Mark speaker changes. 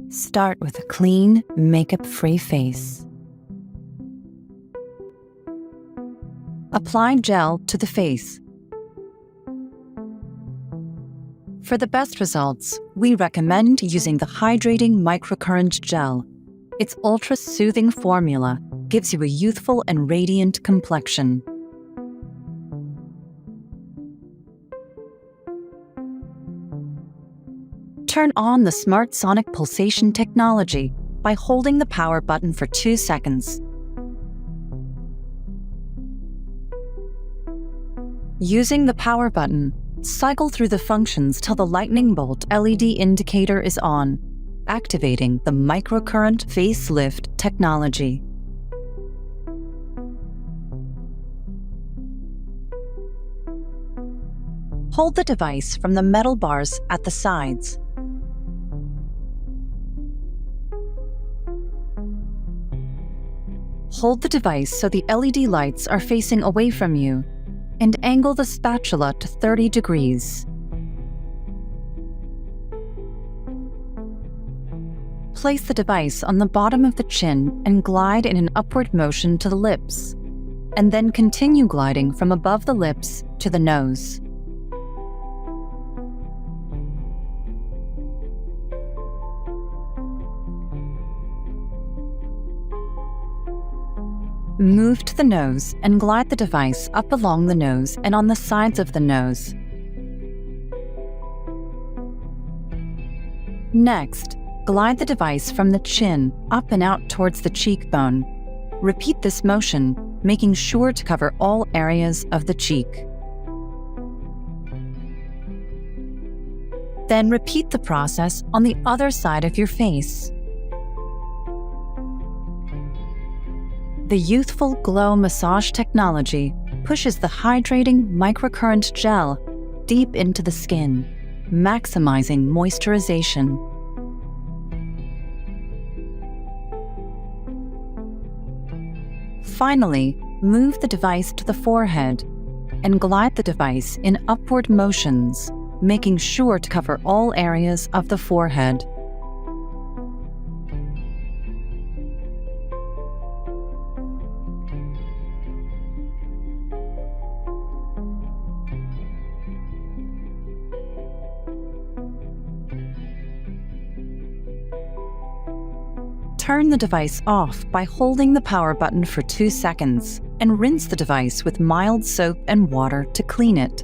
Speaker 1: Start with a clean, makeup-free face. Apply gel to the face. For the best results, we recommend using the hydrating MicroCurrent gel. Its ultra-soothing formula gives you a youthful and radiant complexion. Turn on the Smart Sonic Pulsation technology by holding the power button for 2 seconds. Using the power button, cycle through the functions till the lightning bolt LED indicator is on, activating the MicroCurrent Face-Lift Technology. Hold the device from the metal bars at the sides. Hold the device so the LED lights are facing away from you, and angle the spatula to 30 degrees. Place the device on the bottom of the chin and glide in an upward motion to the lips, and then continue gliding from above the lips to the nose. Move to the nose and glide the device up along the nose and on the sides of the nose. Next, glide the device from the chin up and out towards the cheekbone. Repeat this motion, making sure to cover all areas of the cheek. Then repeat the process on the other side of your face. The Youthful Glow Massage technology pushes the hydrating MicroCurrent gel deep into the skin, maximizing moisturization. Finally, move the device to the forehead and glide the device in upward motions, making sure to cover all areas of the forehead. Turn the device off by holding the power button for 2 seconds and rinse the device with mild soap and water to clean it.